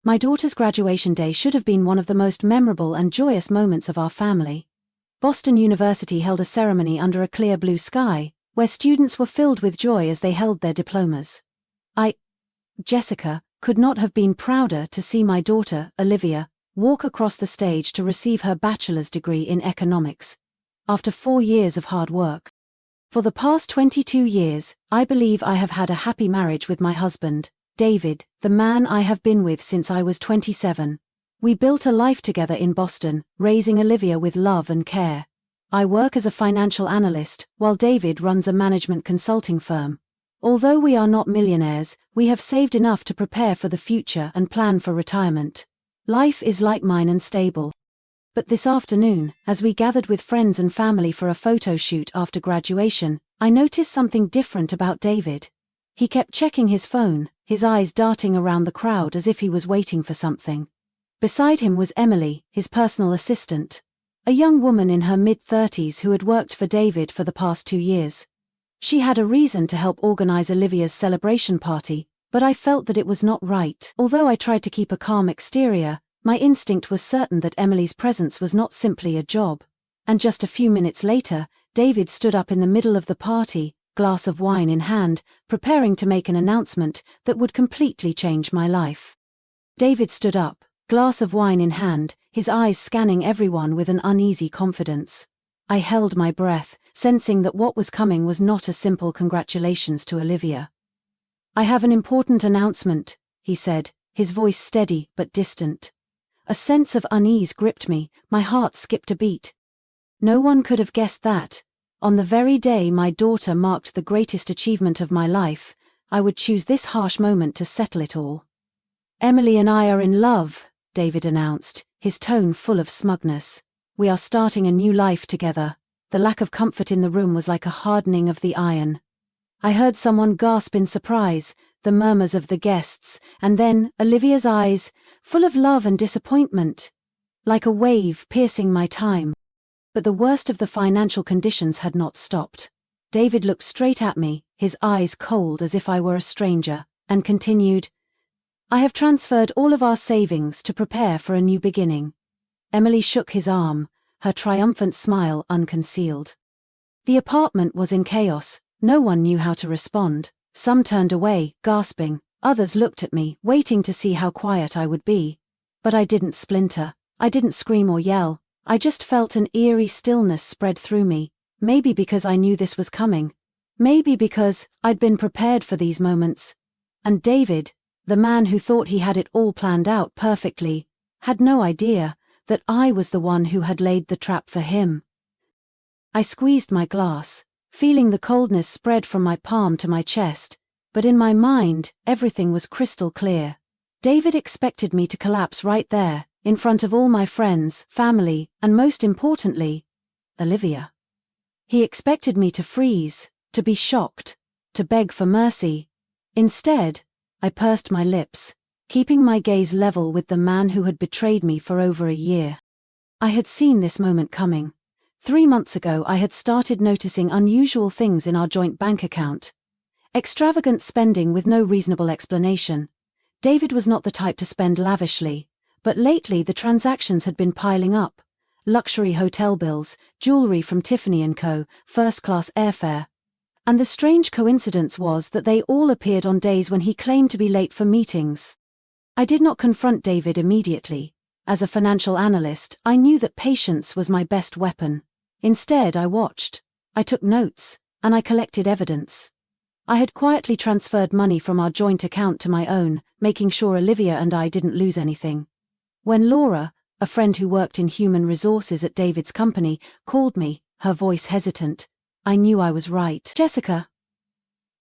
My daughter's graduation day should have been one of the most memorable and joyous moments of our family. Boston University held a ceremony under a clear blue sky, where students were filled with joy as they held their diplomas. Jessica, could not have been prouder to see my daughter, Olivia, walk across the stage to receive her bachelor's degree in economics. After 4 years of hard work. For the past 22 years, I believe I have had a happy marriage with my husband, David, the man I have been with since I was 27. We built a life together in Boston, raising Olivia with love and care. I work as a financial analyst, while David runs a management consulting firm. Although we are not millionaires, we have saved enough to prepare for the future and plan for retirement. Life is like mine and stable. But this afternoon, as we gathered with friends and family for a photo shoot after graduation, I noticed something different about David. He kept checking his phone, his eyes darting around the crowd as if he was waiting for something. Beside him was Emily, his personal assistant, a young woman in her mid-30s who had worked for David for the past 2 years. She had a reason to help organize Olivia's celebration party, but I felt that it was not right. Although I tried to keep a calm exterior, my instinct was certain that Emily's presence was not simply a job. And just a few minutes later, David stood up in the middle of the party, glass of wine in hand, preparing to make an announcement that would completely change my life. David stood up, glass of wine in hand, his eyes scanning everyone with an uneasy confidence. I held my breath, sensing that what was coming was not a simple congratulations to Olivia. "I have an important announcement," he said, his voice steady but distant. A sense of unease gripped me, my heart skipped a beat. No one could have guessed that, on the very day my daughter marked the greatest achievement of my life, I would choose this harsh moment to settle it all. "Emily and I are in love," David announced, his tone full of smugness. "We are starting a new life together." The lack of comfort in the room was like a hardening of the iron. I heard someone gasp in surprise, the murmurs of the guests, and then Olivia's eyes, full of love and disappointment, like a wave piercing my time. But the worst of the financial conditions had not stopped. David looked straight at me, his eyes cold as if I were a stranger, and continued, "I have transferred all of our savings to prepare for a new beginning." Emily shook his arm, her triumphant smile unconcealed. The apartment was in chaos, no one knew how to respond. Some turned away, gasping, others looked at me, waiting to see how quiet I would be. But I didn't splinter, I didn't scream or yell, I just felt an eerie stillness spread through me, maybe because I knew this was coming, maybe because I'd been prepared for these moments. And David, the man who thought he had it all planned out perfectly, had no idea that I was the one who had laid the trap for him. I squeezed my glass, feeling the coldness spread from my palm to my chest, but in my mind, everything was crystal clear. David expected me to collapse right there, in front of all my friends, family, and most importantly, Olivia. He expected me to freeze, to be shocked, to beg for mercy. Instead, I pursed my lips, keeping my gaze level with the man who had betrayed me for over a year. I had seen this moment coming. 3 months ago I had started noticing unusual things in our joint bank account. Extravagant spending with no reasonable explanation. David was not the type to spend lavishly, but lately the transactions had been piling up. Luxury hotel bills, jewelry from Tiffany & Co., first-class airfare. And the strange coincidence was that they all appeared on days when he claimed to be late for meetings. I did not confront David immediately. As a financial analyst, I knew that patience was my best weapon. Instead, I watched. I took notes, and I collected evidence. I had quietly transferred money from our joint account to my own, making sure Olivia and I didn't lose anything. When Laura, a friend who worked in human resources at David's company, called me, her voice hesitant, I knew I was right. "Jessica,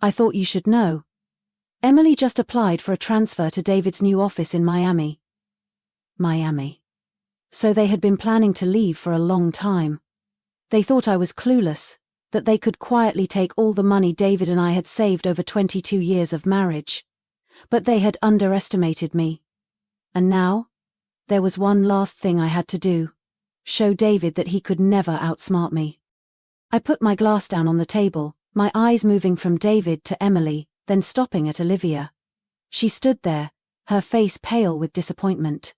I thought you should know. Emily just applied for a transfer to David's new office in Miami." Miami. So they had been planning to leave for a long time. They thought I was clueless, that they could quietly take all the money David and I had saved over 22 years of marriage. But they had underestimated me. And now, there was one last thing I had to do. Show David that he could never outsmart me. I put my glass down on the table, my eyes moving from David to Emily, then stopping at Olivia. She stood there, her face pale with disappointment.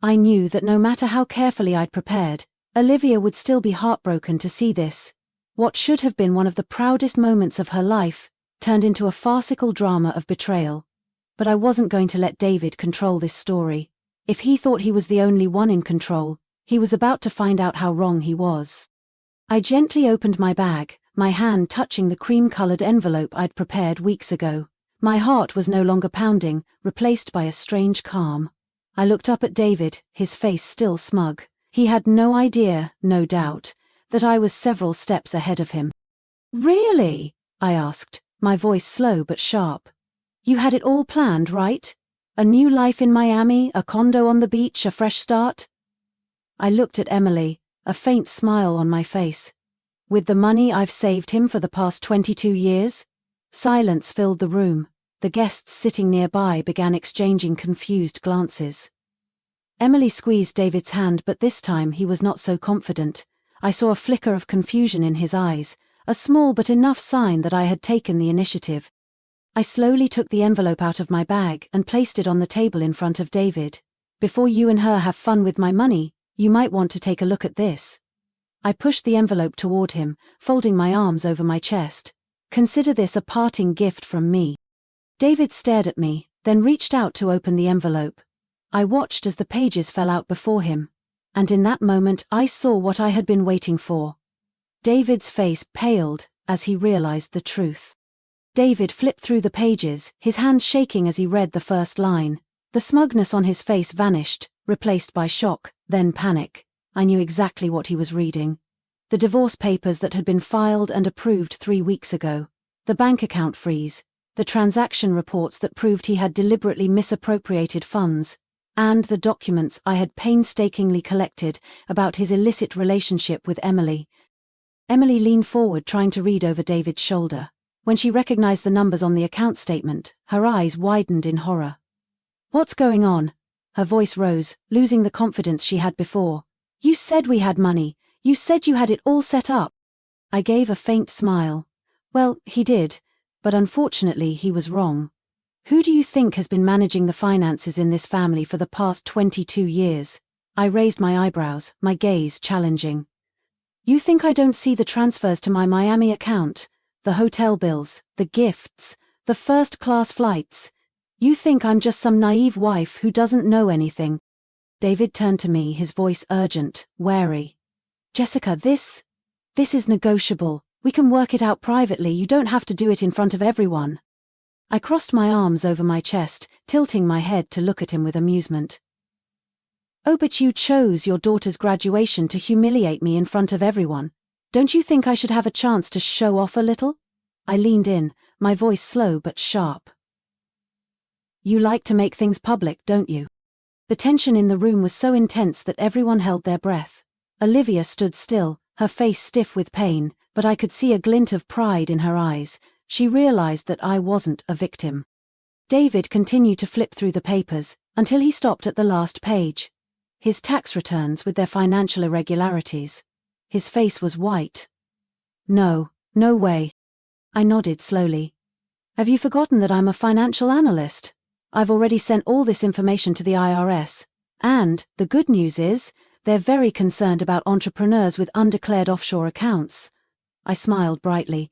I knew that no matter how carefully I'd prepared, Olivia would still be heartbroken to see this. What should have been one of the proudest moments of her life turned into a farcical drama of betrayal. But I wasn't going to let David control this story. If he thought he was the only one in control, he was about to find out how wrong he was. I gently opened my bag, my hand touching the cream-colored envelope I'd prepared weeks ago. My heart was no longer pounding, replaced by a strange calm. I looked up at David, his face still smug. He had no idea, no doubt, that I was several steps ahead of him. "Really?" I asked, my voice slow but sharp. "You had it all planned, right? A new life in Miami, a condo on the beach, a fresh start?" I looked at Emily, a faint smile on my face. "With the money I've saved him for the past 22 years? Silence filled the room. The guests sitting nearby began exchanging confused glances. Emily squeezed David's hand, but this time he was not so confident. I saw a flicker of confusion in his eyes, a small but enough sign that I had taken the initiative. I slowly took the envelope out of my bag and placed it on the table in front of David. "Before you and her have fun with my money, you might want to take a look at this." I pushed the envelope toward him, folding my arms over my chest. "Consider this a parting gift from me." David stared at me, then reached out to open the envelope. I watched as the pages fell out before him, and in that moment I saw what I had been waiting for. David's face paled as he realized the truth. David flipped through the pages, his hands shaking as he read the first line. The smugness on his face vanished, replaced by shock, then panic. I knew exactly what he was reading. The divorce papers that had been filed and approved 3 weeks ago. The bank account freeze. The transaction reports that proved he had deliberately misappropriated funds. And the documents I had painstakingly collected about his illicit relationship with Emily. Emily leaned forward, trying to read over David's shoulder. When she recognized the numbers on the account statement, her eyes widened in horror. "What's going on?" Her voice rose, losing the confidence she had before. "You said we had money. You said you had it all set up." I gave a faint smile. Well, he did, but unfortunately he was wrong. Who do you think has been managing the finances in this family for the past 22 years? I raised my eyebrows, my gaze challenging. You think I don't see the transfers to my Miami account? The hotel bills, the gifts, the first-class flights? You think I'm just some naive wife who doesn't know anything? David turned to me, his voice urgent, wary. "Jessica, this is negotiable. We can work it out privately. You don't have to do it in front of everyone." I crossed my arms over my chest, tilting my head to look at him with amusement. "Oh, but you chose your daughter's graduation to humiliate me in front of everyone. Don't you think I should have a chance to show off a little?" I leaned in, my voice slow but sharp. "You like to make things public, don't you?" The tension in the room was so intense that everyone held their breath. Olivia stood still, her face stiff with pain, but I could see a glint of pride in her eyes. She realized that I wasn't a victim. David continued to flip through the papers, until he stopped at the last page. His tax returns with their financial irregularities. His face was white. "No, no way." I nodded slowly. "Have you forgotten that I'm a financial analyst? I've already sent all this information to the IRS. And, the good news is, they're very concerned about entrepreneurs with undeclared offshore accounts." I smiled brightly.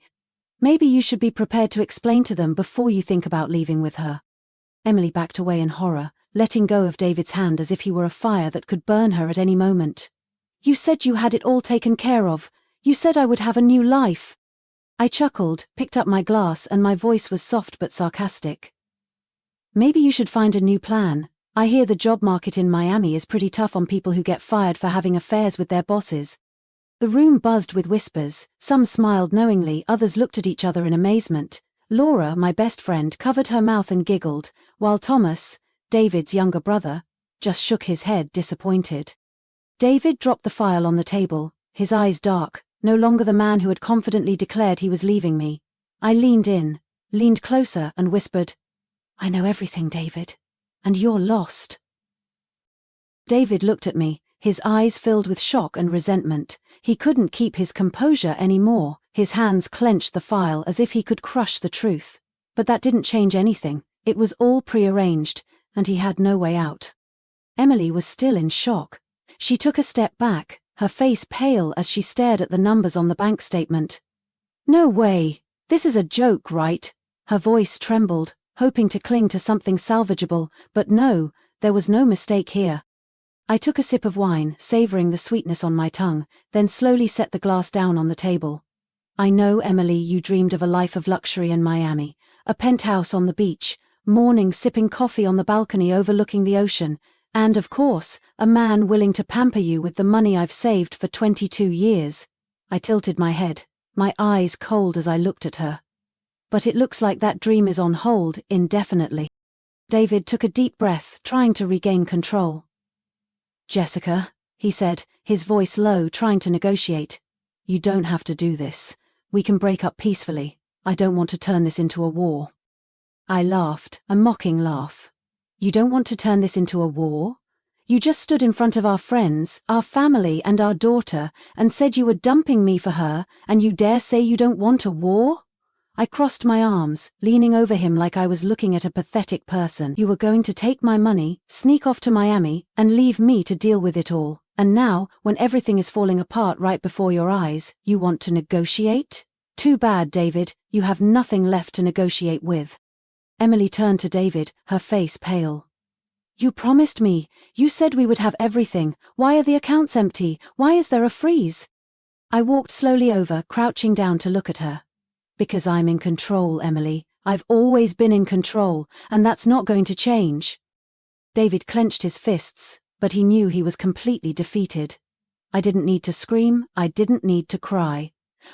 "Maybe you should be prepared to explain to them before you think about leaving with her." Emily backed away in horror, letting go of David's hand as if he were a fire that could burn her at any moment. "You said you had it all taken care of. You said I would have a new life." I chuckled, picked up my glass, and my voice was soft but sarcastic. "Maybe you should find a new plan. I hear the job market in Miami is pretty tough on people who get fired for having affairs with their bosses." The room buzzed with whispers. Some smiled knowingly, others looked at each other in amazement. Laura, my best friend, covered her mouth and giggled, while Thomas, David's younger brother, just shook his head disappointed. David dropped the file on the table, his eyes dark, no longer the man who had confidently declared he was leaving me. I leaned closer and whispered, "I know everything, David, and you're lost." David looked at me, his eyes filled with shock and resentment. He couldn't keep his composure anymore. His hands clenched the file as if he could crush the truth. But that didn't change anything. It was all prearranged, and he had no way out. Emily was still in shock. She took a step back, her face pale as she stared at the numbers on the bank statement. "No way! This is a joke, right?" Her voice trembled, hoping to cling to something salvageable, but no, there was no mistake here. I took a sip of wine, savoring the sweetness on my tongue, then slowly set the glass down on the table. "I know, Emily, you dreamed of a life of luxury in Miami, a penthouse on the beach, mornings sipping coffee on the balcony overlooking the ocean, and, of course, a man willing to pamper you with the money I've saved for 22 years. I tilted my head, my eyes cold as I looked at her. "But it looks like that dream is on hold indefinitely." David took a deep breath, trying to regain control. "Jessica," he said, his voice low, trying to negotiate. "You don't have to do this. We can break up peacefully. I don't want to turn this into a war." I laughed, a mocking laugh. "You don't want to turn this into a war? You just stood in front of our friends, our family and our daughter, and said you were dumping me for her, and you dare say you don't want a war?" I crossed my arms, leaning over him like I was looking at a pathetic person. "You were going to take my money, sneak off to Miami, and leave me to deal with it all, and now, when everything is falling apart right before your eyes, you want to negotiate? Too bad, David, you have nothing left to negotiate with." Emily turned to David, her face pale. "You promised me. You said we would have everything. Why are the accounts empty? Why is there a freeze?" I walked slowly over, crouching down to look at her. "Because I'm in control, Emily. I've always been in control, and that's not going to change." David clenched his fists, but he knew he was completely defeated. I didn't need to scream, I didn't need to cry.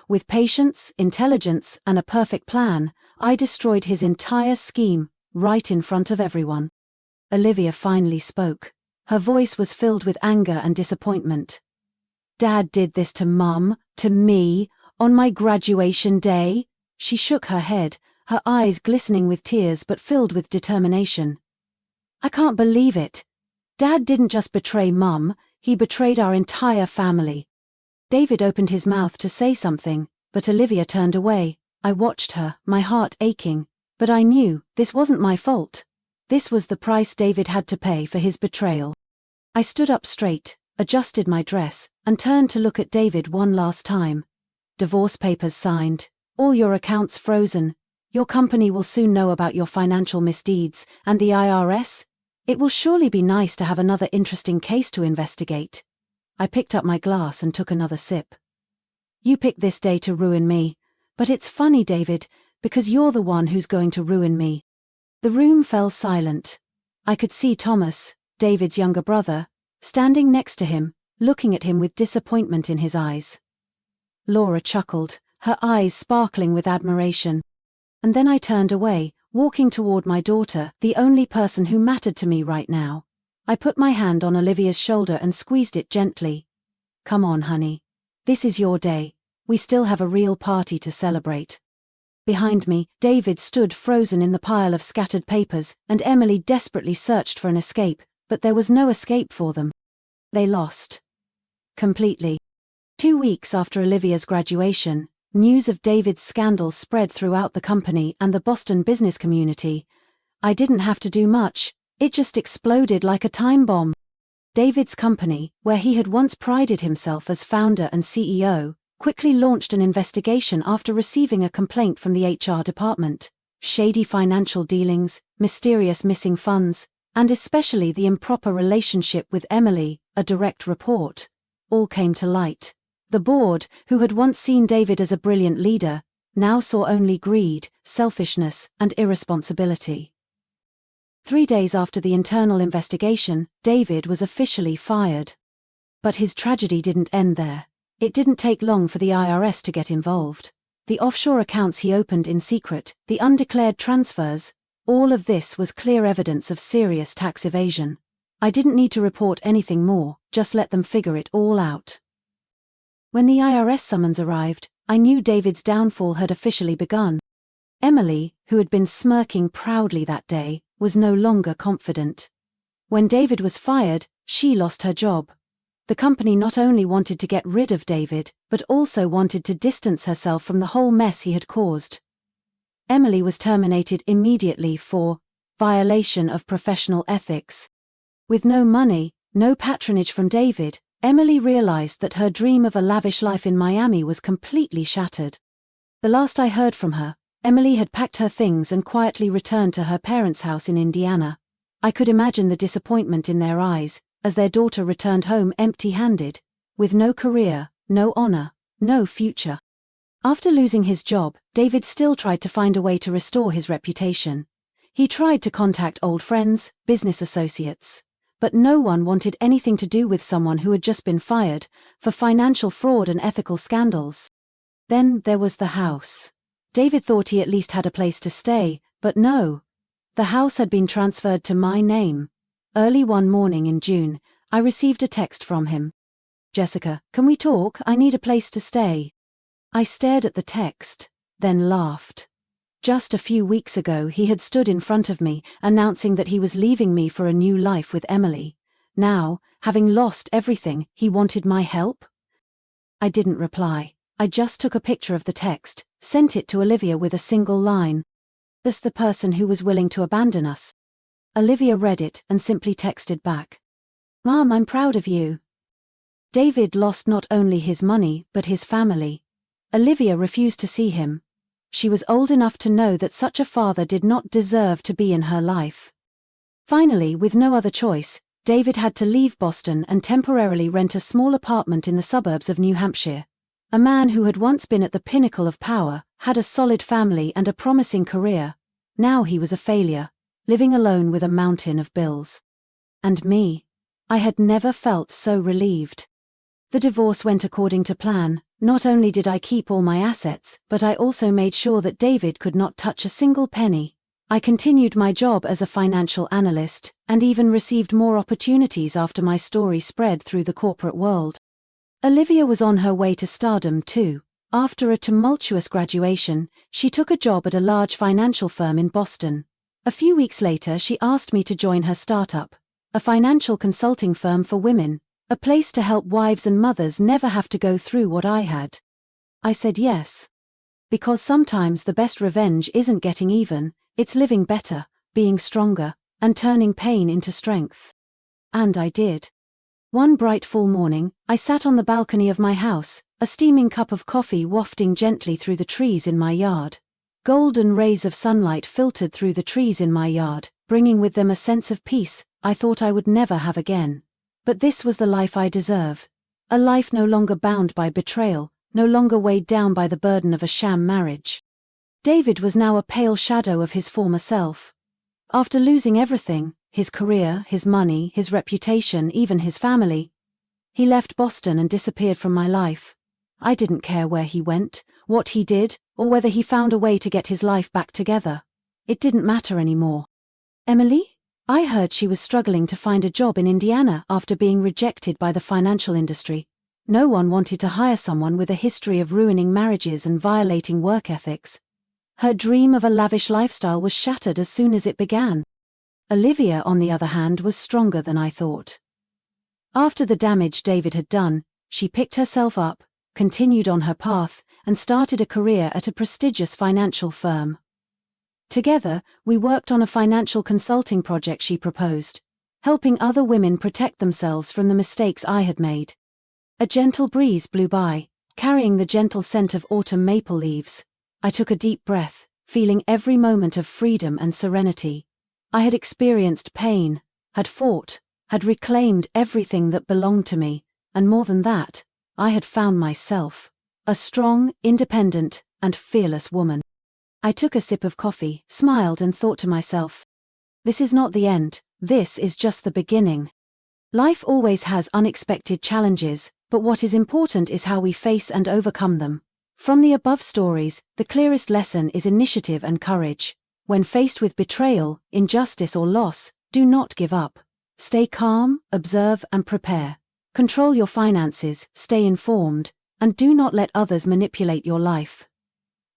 With patience, intelligence, and a perfect plan, I destroyed his entire scheme, right in front of everyone. Olivia finally spoke. Her voice was filled with anger and disappointment. "Dad did this to Mum, to me, on my graduation day?" She shook her head, her eyes glistening with tears but filled with determination. "I can't believe it. Dad didn't just betray Mum, he betrayed our entire family." David opened his mouth to say something, but Olivia turned away. I watched her, my heart aching, but I knew this wasn't my fault. This was the price David had to pay for his betrayal. I stood up straight, adjusted my dress, and turned to look at David one last time. "Divorce papers signed. All your accounts frozen. Your company will soon know about your financial misdeeds, and the IRS? It will surely be nice to have another interesting case to investigate." I picked up my glass and took another sip. "You picked this day to ruin me, but it's funny, David, because you're the one who's going to ruin me." The room fell silent. I could see Thomas, David's younger brother, standing next to him, looking at him with disappointment in his eyes. Laura chuckled, her eyes sparkling with admiration. And then I turned away, walking toward my daughter, the only person who mattered to me right now. I put my hand on Olivia's shoulder and squeezed it gently. "Come on, honey. This is your day. We still have a real party to celebrate." Behind me, David stood frozen in the pile of scattered papers, and Emily desperately searched for an escape, but there was no escape for them. They lost. Completely. 2 weeks after Olivia's graduation, news of David's scandal spread throughout the company and the Boston business community. I didn't have to do much, it just exploded like a time bomb. David's company, where he had once prided himself as founder and CEO, quickly launched an investigation after receiving a complaint from the HR department. Shady financial dealings, mysterious missing funds, and especially the improper relationship with Emily, a direct report, all came to light. The board, who had once seen David as a brilliant leader, now saw only greed, selfishness, and irresponsibility. 3 days after the internal investigation, David was officially fired. But his tragedy didn't end there. It didn't take long for the IRS to get involved. The offshore accounts he opened in secret, the undeclared transfers, all of this was clear evidence of serious tax evasion. I didn't need to report anything more, just let them figure it all out. When the IRS summons arrived, I knew David's downfall had officially begun. Emily, who had been smirking proudly that day, was no longer confident. When David was fired, she lost her job. The company not only wanted to get rid of David, but also wanted to distance herself from the whole mess he had caused. Emily was terminated immediately for violation of professional ethics. With no money, no patronage from David, Emily realized that her dream of a lavish life in Miami was completely shattered. The last I heard from her, Emily had packed her things and quietly returned to her parents' house in Indiana. I could imagine the disappointment in their eyes, as their daughter returned home empty-handed, with no career, no honor, no future. After losing his job, David still tried to find a way to restore his reputation. He tried to contact old friends, business associates, but no one wanted anything to do with someone who had just been fired for financial fraud and ethical scandals. Then there was the house. David thought he at least had a place to stay, but no. The house had been transferred to my name. Early one morning in June, I received a text from him. "Jessica, can we talk? I need a place to stay." I stared at the text, then laughed. Just a few weeks ago he had stood in front of me, announcing that he was leaving me for a new life with Emily. Now, having lost everything, he wanted my help? I didn't reply. I just took a picture of the text, sent it to Olivia with a single line. "That's the person who was willing to abandon us." Olivia read it and simply texted back, "Mom, I'm proud of you." David lost not only his money, but his family. Olivia refused to see him. She was old enough to know that such a father did not deserve to be in her life. Finally, with no other choice, David had to leave Boston and temporarily rent a small apartment in the suburbs of New Hampshire. A man who had once been at the pinnacle of power, had a solid family and a promising career. Now he was a failure, living alone with a mountain of bills. And me? I had never felt so relieved. The divorce went according to plan. Not only did I keep all my assets, but I also made sure that David could not touch a single penny. I continued my job as a financial analyst, and even received more opportunities after my story spread through the corporate world. Olivia was on her way to stardom too. After a tumultuous graduation, she took a job at a large financial firm in Boston. A few weeks later she asked me to join her startup, a financial consulting firm for women, a place to help wives and mothers never have to go through what I had. I said yes. Because sometimes the best revenge isn't getting even, it's living better, being stronger, and turning pain into strength. And I did. One bright fall morning, I sat on the balcony of my house, a steaming cup of coffee wafting gently through the trees in my yard. Golden rays of sunlight filtered through the trees in my yard, bringing with them a sense of peace I thought I would never have again. But this was the life I deserve. A life no longer bound by betrayal, no longer weighed down by the burden of a sham marriage. David was now a pale shadow of his former self. After losing everything, his career, his money, his reputation, even his family, he left Boston and disappeared from my life. I didn't care where he went, what he did, or whether he found a way to get his life back together. It didn't matter anymore. Emily? I heard she was struggling to find a job in Indiana after being rejected by the financial industry. No one wanted to hire someone with a history of ruining marriages and violating work ethics. Her dream of a lavish lifestyle was shattered as soon as it began. Olivia, on the other hand, was stronger than I thought. After the damage David had done, she picked herself up, continued on her path, and started a career at a prestigious financial firm. Together, we worked on a financial consulting project she proposed, helping other women protect themselves from the mistakes I had made. A gentle breeze blew by, carrying the gentle scent of autumn maple leaves. I took a deep breath, feeling every moment of freedom and serenity. I had experienced pain, had fought, had reclaimed everything that belonged to me, and more than that, I had found myself, a strong, independent, and fearless woman. I took a sip of coffee, smiled and thought to myself, this is not the end, this is just the beginning. Life always has unexpected challenges, but what is important is how we face and overcome them. From the above stories, the clearest lesson is initiative and courage. When faced with betrayal, injustice or loss, do not give up. Stay calm, observe and prepare. Control your finances, stay informed, and do not let others manipulate your life.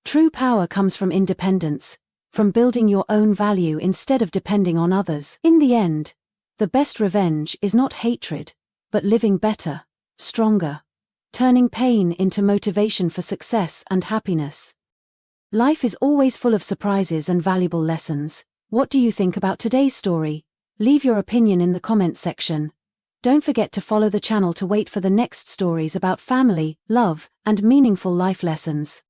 True power comes from independence, from building your own value instead of depending on others. In the end, the best revenge is not hatred, but living better, stronger, turning pain into motivation for success and happiness. Life is always full of surprises and valuable lessons. What do you think about today's story? Leave your opinion in the comments section. Don't forget to follow the channel to wait for the next stories about family, love, and meaningful life lessons.